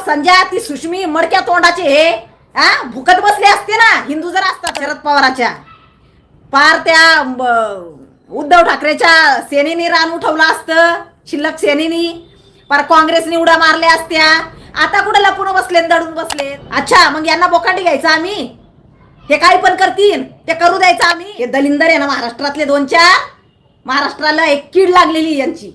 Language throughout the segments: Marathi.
संजय ती सुष्मी मडक्या तोंडाचे हे भुकत बसले असते ना हिंदू जर असतात शरद पवाराच्या पार त्या उद्धव ठाकरेच्या सेनेने रान उठवलं असतं शिल्लक सेनेनी पार काँग्रेसने उड्या मारल्या असत्या आता कुठे लपून बसले दडून बसले अच्छा मग यांना बोकांडी घ्यायचं आम्ही हे काही पण करतील ते करू द्यायचं आम्ही हे दलिंदर आहे ना महाराष्ट्रातले 2-4 महाराष्ट्राला एक कीड लागलेली यांची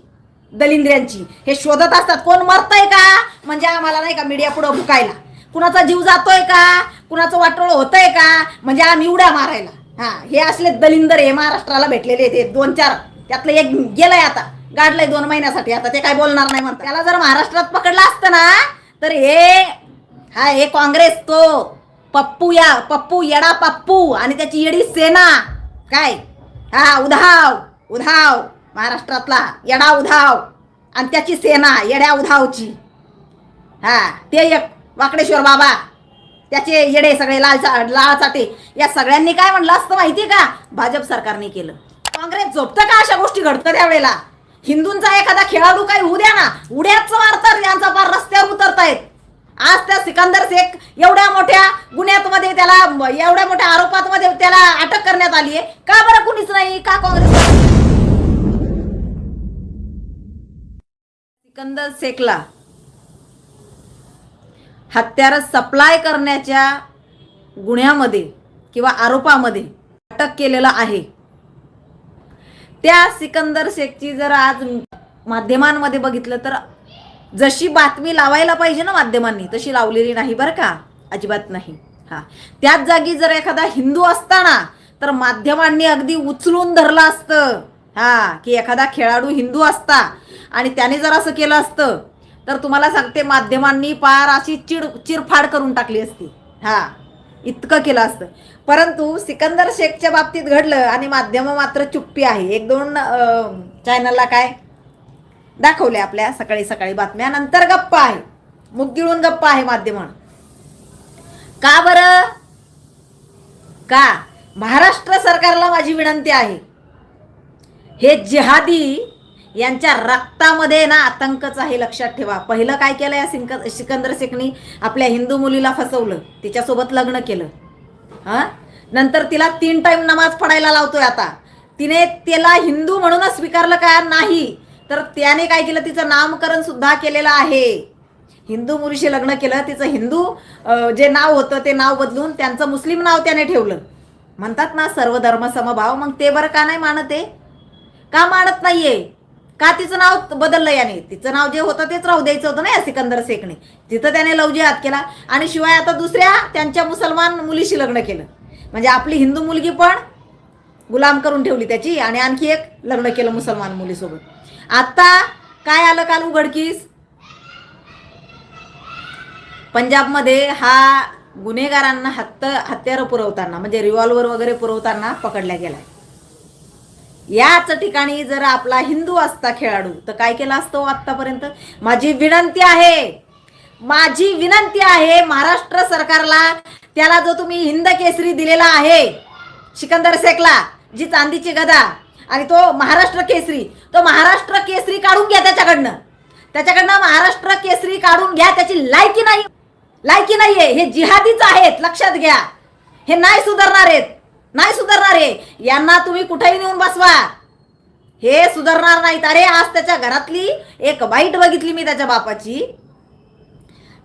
दलिंद्र्यांची हे शोधत असतात कोण मरतंय का म्हणजे आम्हाला नाही का मीडिया पुढे भुकायला कुणाचा जीव जातोय का कुणाचं वाटोळ होतंय का म्हणजे आम्ही उड्या मारायला हे असले दलिंदर हे महाराष्ट्राला भेटलेले ते 2-4 त्यातलं एक गेलंय आता गाडलंय 2 महिन्यासाठी आता ते काय बोलणार नाही म्हणतात त्याला जर महाराष्ट्रात पकडलं असतं ना तर हे काँग्रेस तो पप्पू येडा पप्पू आणि त्याची येडी सेना काय उधाव महाराष्ट्रातला येडा उधाव आणि त्याची सेना येड्या उधावची ते एक वाकडेश्वर बाबा त्याचे येडे सगळे लाळचाटे या सगळ्यांनी काय म्हणलं असतं माहिती का भाजप सरकारने केलं काँग्रेस झोपतं का अशा गोष्टी घडतं त्यावेळेला हिंदूंचा एखादा खेळाडू काही होऊ द्या ना उड्याच मारतात यांचा पार रस्त्यावर उतरतायत आज त्या सिकंदर शेख एवढ्या मोठ्या गुन्ह्यामध्ये त्याला एवढ्या मोठ्या आरोपांमध्ये त्याला अटक करण्यात आली आहे का बरं कुणीच नाही का काँग्रेस सिकंदर शेखला हत्यार सप्लाय करण्याच्या गुन्ह्यामध्ये किंवा आरोपामध्ये अटक केलेला आहे त्या सिकंदर शेखची जर आज माध्यमांमध्ये बघितलं तर जशी बातमी लावायला पाहिजे ना माध्यमांनी तशी लावलेली नाही बरं का अजिबात नाही त्याच जागी जर एखादा हिंदू असताना तर माध्यमांनी अगदी उचलून धरलं असतं की एखादा खेळाडू हिंदू असता आणि त्याने जर असं केलं असतं तर तुम्हाला सांगते माध्यमांनी पार अशी चिरफाड करून टाकली असती इतकं केलं असतं परंतु सिकंदर शेखच्या बाबतीत घडलं आणि माध्यम मात्र चुप्पी आहे 1-2 चॅनलला काय दाखवले आपल्या सकाळी बातम्या नंतर गप्पा आहे मुख गिळून गप्पा आहे माध्यम का बरं का महाराष्ट्र सरकारला माझी विनंती आहे हे जिहादी यांच्या रक्तामध्ये ना आतंकच आहे लक्षात ठेवा पहिलं काय केलं या सिकंदर शेखनी आपल्या हिंदू मुलीला फसवलं तिच्यासोबत लग्न केलं नंतर तिला 3 टाइम नमाज पडायला लावतोय आता तिने त्याला हिंदू म्हणूनच स्वीकारलं का नाही तर त्याने काय केलं तिचं नामकरण सुद्धा केलेलं आहे हिंदू मुलीशी लग्न केलं तिचं हिंदू जे नाव होतं ते नाव बदलून त्यांचं मुस्लिम नाव त्याने ठेवलं म्हणतात ना सर्व धर्म समभाव मग ते बरं का नाही मानत आहे का मानत नाहीये का तिचं नाव बदललं याने तिचं नाव जे होतं तेच राहू द्यायचं होतं ना या सिकंदर शेखने तिथं त्याने लव जिहाद केला आणि शिवाय आता दुसऱ्या त्यांच्या मुसलमान मुलीशी लग्न केलं म्हणजे आपली हिंदू मुलगी पण गुलाम करून ठेवली त्याची आणि आणखी एक लग्न केलं मुसलमान मुलीसोबत आता काय आलं काल उघडकीस पंजाबमध्ये गुन्हेगारांना हत्यारं पुरवताना म्हणजे रिव्हॉल्वर वगैरे पुरवताना पकडला गेलाय याच ठिकाणी जर आपला हिंदू असता खेळाडू तर काय केलं असतं आतापर्यंत माझी विनंती आहे महाराष्ट्र सरकारला त्याला जो तुम्ही हिंद केसरी दिलेला आहे सिकंदर शेखला जी चांदीची गदा आणि तो महाराष्ट्र केसरी काढून घ्या त्याच्याकडनं महाराष्ट्र केसरी काढून घ्या त्याची लायकी नाहीये हे जिहादीच आहेत लक्षात घ्या हे नाही सुधारणार यांना तुम्ही कुठेही नेऊन बसवा हे सुधारणार नाहीत अरे आज त्याच्या घरातली एक वाईट बघितली मी त्याच्या बापाची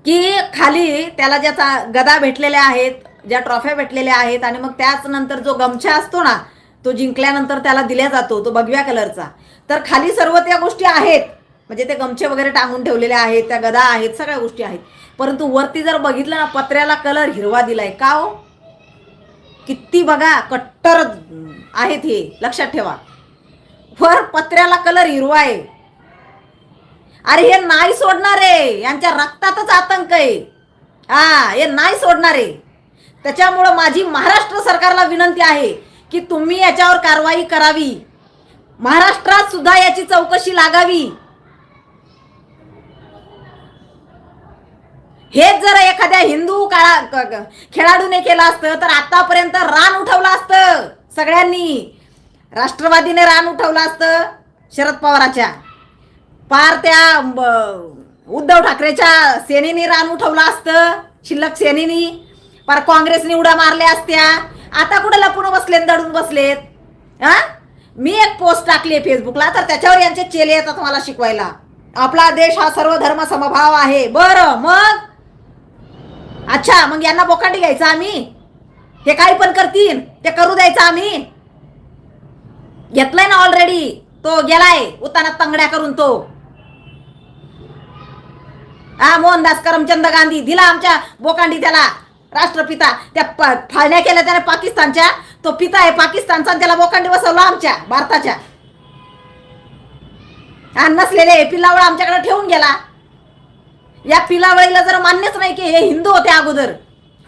की खाली त्याला ज्या गदा भेटलेल्या आहेत ज्या ट्रॉफ्या भेटलेल्या आहेत आणि मग त्याच नंतर जो गमछा असतो ना तो जिंकल्यानंतर त्याला दिला जातो तो भगव्या कलरचा तर खाली सर्व त्या गोष्टी आहेत म्हणजे ते गमछे वगैरे टांगून ठेवलेले आहेत त्या गदा आहेत सगळ्या गोष्टी आहेत परंतु वरती जर बघितलं ना पत्र्याला कलर हिरवा दिलाय का हो किती बघा कट्टर आहेत हे लक्षात ठेवा वर पत्र्याला कलर हिरवा आहे अरे हे नाही सोडणार आहे यांच्या रक्तातच आतंक आहे हे नाही सोडणार आहे त्याच्यामुळे माझी महाराष्ट्र सरकारला विनंती आहे की तुम्ही याच्यावर कारवाई करावी महाराष्ट्रात सुद्धा याची चौकशी लागावी हेच जर एखाद्या हिंदू खेळाडूने केलं असतं तर आतापर्यंत रान उठवलं असतं सगळ्यांनी राष्ट्रवादीने रान उठवलं असतं शरद पवाराच्या पार त्या उद्धव ठाकरेच्या सेनेने रान उठवलं असतं, शिल्लक सेनेनी पर काँग्रेसने उड्या मारल्या असत्या. आता कुठे लपून बसलेत, दडून बसलेत. हा, मी एक पोस्ट टाकली आहे फेसबुकला, तर त्याच्यावर यांचे चेले येतात मला शिकवायला. आपला देश हा सर्व धर्म समभाव आहे. बरं, मग अच्छा, मग यांना बोकांडी घ्यायचं आम्ही? हे काही पण करतील ते करू द्यायचं आम्ही? घेतलाय ना ऑलरेडी, तो गेलाय उतानात तंगड्या करून. तो मोहनदास करमचंद गांधी दिला आमच्या बोकांडी त्याला राष्ट्रपिता. त्या फाळण्या केल्या त्याने पाकिस्तानच्या, तो पिता आहे पाकिस्तानचा, त्याला बोकांडी बसवला आमच्या भारताच्या. नसलेले पिल्लावळ आमच्याकडे ठेवून गेला. या पिलावळीला जर मान्यच नाही की हे हिंदू होते अगोदर,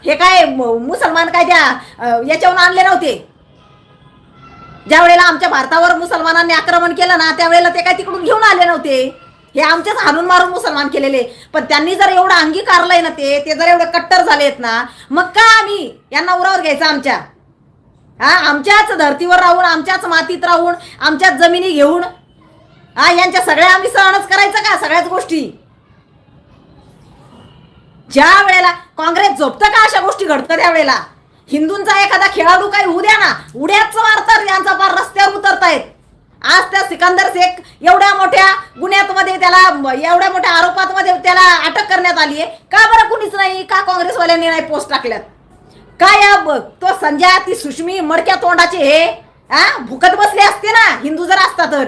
हे काय मुसलमान काय त्या याच्यावरून आणले नव्हते. ज्या वेळेला आमच्या भारतावर मुसलमानांनी आक्रमण केलं ना, त्यावेळेला ते काय तिकडून घेऊन आले नव्हते. हे आमच्याच हाणून मारून मुसलमान केलेले. पण त्यांनी जर एवढं अंगीकारलंय ना, ते जर एवढे कट्टर झालेत ना, मग का आम्ही यांना उरावर घ्यायचं आमच्या? आमच्याच धर्तीवर राहून, आमच्याच मातीत राहून, आमच्याच जमिनी घेऊन यांच्या सगळ्या आम्ही सहनच करायचं का सगळ्याच गोष्टी? ज्या वेळेला काँग्रेस झोपतं का अशा गोष्टी घडतं त्यावेळेला? हिंदूंचा एखादा खेळाडू काही होऊ द्या ना, उड्याच मारतात, यांचा पार रस्त्यावर उतरतायत. आज त्या सिकंदर शेख एवढ्या मोठ्या गुन्ह्यामध्ये, त्याला एवढ्या मोठ्या आरोपांमध्ये त्याला अटक करण्यात आली आहे. का बरं कुणीच नाही? का काँग्रेसवाल्यांनी नाही पोस्ट टाकल्यात? काय तो संजय, ती सुष्मी मडक्या तोंडाचे हे भुकत बसले असते ना हिंदू जर असता तर.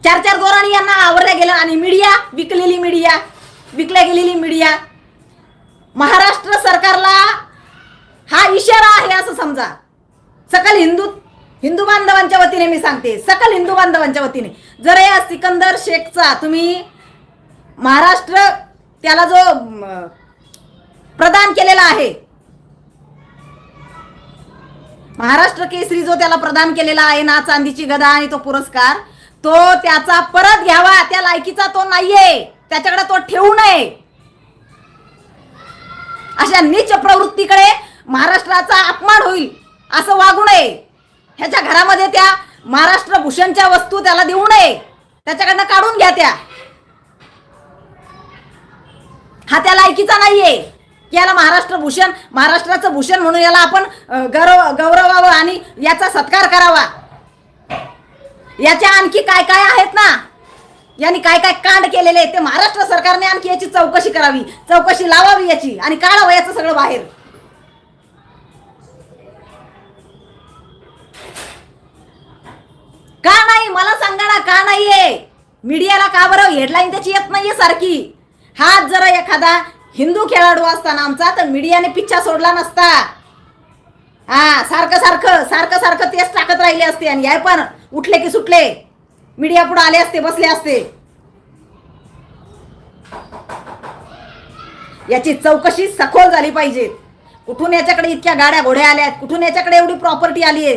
चार दोरांनी यांना आवरल्या गेलं. आणि मीडिया, विकल्या गेलेली मीडिया. महाराष्ट्र सरकारला हा इशारा आहे असं समजा. सकल हिंदू बांधवांच्या वतीने मी सांगते, सकल हिंदू बांधवांच्या वतीने, जर या सिकंदर शेखचा तुम्ही महाराष्ट्र त्याला जो प्रदान केलेला आहे, महाराष्ट्र केसरी जो त्याला प्रदान केलेला आहे ना, चांदीची गदा आणि तो पुरस्कार, तो त्याचा परत घ्यावा. त्या लायकीचा तो नाहीये, त्याच्याकडे तो ठेवू नये. अशा नीच प्रवृत्तीकडे महाराष्ट्राचा अपमान होईल असं वागू नये. ह्याच्या घरामध्ये त्या महाराष्ट्र भूषणच्या वस्तू त्याला देऊ नये, त्याच्याकडनं काढून घ्या त्या. हा त्या लायकीचा नाहीये. याला महाराष्ट्र भूषण, महाराष्ट्राचं भूषण म्हणून याला आपण गौरवावं आणि याचा सत्कार करावा. याच्या आणखी काय काय आहेत ना, यांनी काय काय कांड केलेले ते महाराष्ट्र सरकारने आणखी याची चौकशी करावी, चौकशी लावावी याची, आणि काढावं याचं सगळं बाहेर. का नाही मला सांगा ना, का नाहीये? मीडियाला का बरं हेडलाईन त्याची येत नाहीये सारखी? हा जरा एखादा हिंदू खेळाडू असताना आमचा, तर मीडियाने पिच्छा सोडला नसता. सारखं तेच टाकत राहिले असते, आणि याय पण उठले की सुटले मीडिया पुढे आले असते, बसले असते. याची चौकशी सखोल झाली पाहिजे. कुठून याच्याकडे इतक्या गाड्या घोड्या आल्यात? कुठून याच्याकडे एवढी प्रॉपर्टी आली आहे?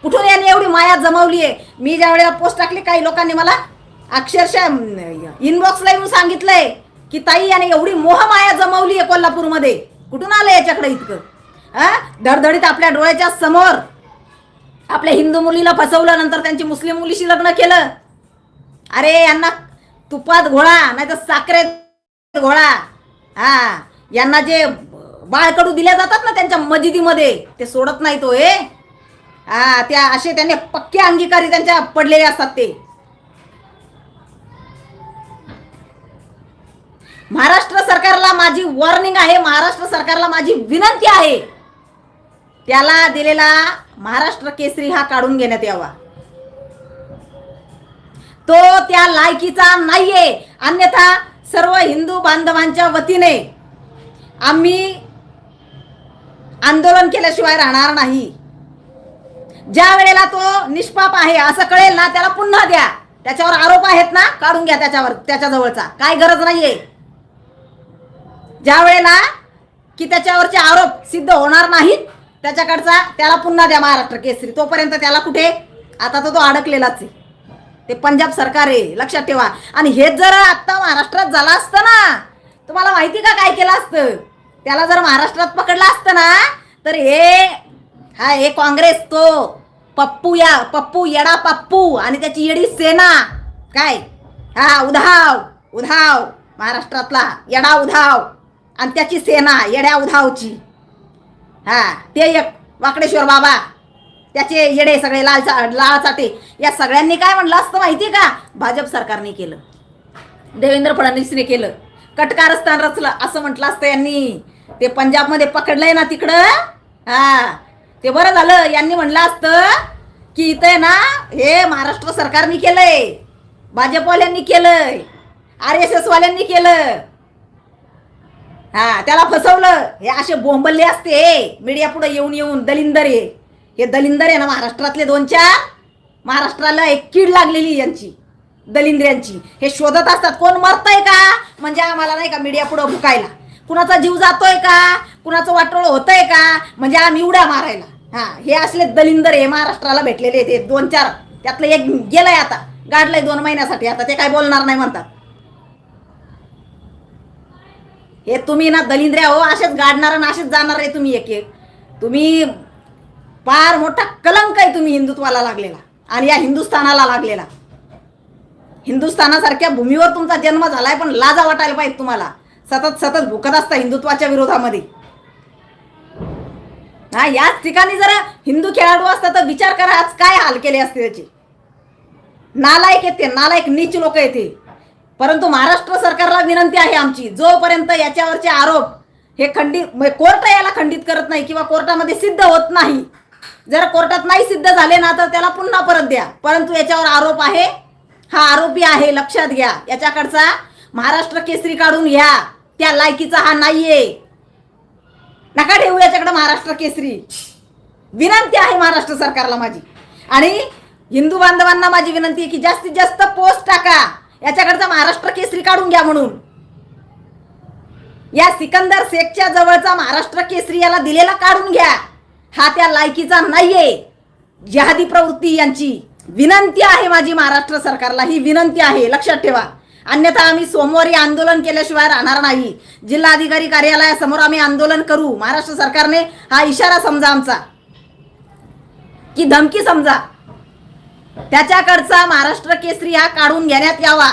कुठून याने एवढी माया जमवली आहे? मी ज्या वेळेला पोस्ट टाकली, काही लोकांनी मला अक्षरशः इनबॉक्सला येऊन सांगितलंय की ताई याने एवढी मोहमाया जमवली आहे कोल्हापूरमध्ये. कुठून आलं याच्याकडे इतकं? धडधडीत आपल्या डोळ्याच्या समोर आपल्या हिंदू मुलीला फसवलं, नंतर त्यांची मुस्लिम मुलीशी लग्न केलं. अरे यांना तुपात घोळा नाही तर साखरेत घोळा. यांना जे बाळकडू दिल्या जातात ना त्यांच्या मजिदीमध्ये, ते सोडत नाही तो त्या असे त्यांनी पक्के अंगीकारी त्यांच्या पडलेले असतात ते. महाराष्ट्र सरकारला माझी वॉर्निंग आहे, महाराष्ट्र सरकारला माझी विनंती आहे, त्याला दिलेला महाराष्ट्र केसरी हा काढून घेण्यात यावा. तो त्या लायकीचा नाहीये. अन्यथा सर्व हिंदू बांधवांच्या वतीने आम्ही आंदोलन केल्याशिवाय राहणार नाही. ज्या वेळेला तो निष्पाप आहे असं कळेल ना, त्याला पुन्हा द्या. त्याच्यावर आरोप आहेत ना, काढून घ्या त्याच्यावर, त्याच्याजवळचा काय गरज नाहीये. ज्या वेळेला की त्याच्यावरचे आरोप सिद्ध होणार नाहीत, त्याच्याकडचा त्याला पुन्हा द्या महाराष्ट्र केसरी. तोपर्यंत त्याला कुठे, आता तो अडकलेलाच आहे. ते पंजाब सरकार आहे, लक्षात ठेवा. आणि हेच जर आता महाराष्ट्रात झालं असतं ना, तुम्हाला माहिती का काय केलं असतं? त्याला जर महाराष्ट्रात पकडलं असतं ना, तर हे काँग्रेस, तो पप्पू येडा पप्पू आणि त्याची येडी सेना काय हा उधाव महाराष्ट्रातला येडा उधाव आणि त्याची सेना येड्या उधावची. हा ते एक वाकडेश्वर बाबा, त्याचे येडे सगळे लाल चाटे, या सगळ्यांनी काय म्हणलं असतं माहिती का? भाजप सरकारने केलं, देवेंद्र फडणवीसने केलं, कटकारस्थान रचलं असं म्हटलं असतं यांनी. ते पंजाबमध्ये पकडलंय ना तिकडं, हा ते बरं झालं. यांनी म्हणलं असतं की इथे ना हे महाराष्ट्र सरकारने केलंय, भाजपवाल्यांनी केलंय, RSS वाल्यांनी केलं. हा त्याला फसवलं. हे असे बोंबल्ले असते मीडिया पुढे येऊन येऊन दलिंदर हे दलिंदर आहे ना महाराष्ट्रातले 2-4. महाराष्ट्राला एक कीड लागलेली यांची, दलिंद्र्यांची. हे शोधत असतात कोण मरतंय का, म्हणजे आम्हाला नाही का मीडिया पुढे भुकायला, कुणाचा जीव जातोय का, कुणाचं वाटोळ होतंय का, म्हणजे आम्ही उड्या मारायला. हा हे असले दलिंदर हे महाराष्ट्राला भेटलेले ते 2-4. त्यातलं एक गेलंय आता, गाडलंय 2 महिन्यासाठी, आता ते काय बोलणार नाही म्हणतात. हे तुम्ही ना दलिंद्र्या हो, असेच गाडणार आणि असेच जाणार आहे तुम्ही. एक तुम्ही फार मोठा कलंक आहे तुम्ही हिंदुत्वाला लागलेला आणि या हिंदुस्थानाला लागलेला. हिंदुस्थानासारख्या भूमीवर तुमचा जन्म झालाय, पण लाजा वाटायला पाहिजे तुम्हाला. सतत भुकत असता हिंदुत्वाच्या विरोधामध्ये. हा याच ठिकाणी जरा हिंदू खेळाडू असतात तर विचार करा आज काय हाल केले असते त्याचे. नालायक येते, नालायक नीच लोक येते. परंतु महाराष्ट्र सरकारला विनंती आहे आमची, जोपर्यंत याच्यावरचे आरोप हे कोर्ट याला खंडित करत नाही किंवा कोर्टामध्ये सिद्ध होत नाही, जर कोर्टात नाही सिद्ध झाले ना तर त्याला पुन्हा परत द्या. परंतु याच्यावर आरोप आहे, हा आरोपी आहे, लक्षात घ्या. याच्याकडचा महाराष्ट्र केसरी काढून घ्या, त्या लायकीचा हा नाहीये. नका ठेवू याच्याकडे महाराष्ट्र केसरी. विनंती आहे महाराष्ट्र सरकारला माझी, आणि हिंदू बांधवांना माझी विनंती आहे की जास्तीत जास्त पोस्ट टाका, याच्याकडचा महाराष्ट्र केसरी काढून घ्या म्हणून. या सिकंदर शेखच्या जवळचा महाराष्ट्र केसरी याला दिलेला काढून घ्या, हा त्या लायकीचा नाहीये. जिहादी प्रवृत्ती यांची विनंती आहे माझी महाराष्ट्र सरकारला, ही विनंती आहे, लक्षात ठेवा. अन्यथा आम्ही सोमवारी आंदोलन केल्याशिवाय राहणार नाही. जिल्हाधिकारी कार्यालयासमोर आम्ही आंदोलन करू. महाराष्ट्र सरकारने हा इशारा समजा आमचा, की धमकी समजा. त्याच्याकडचा महाराष्ट्र केसरी हा काढून घेण्यात यावा.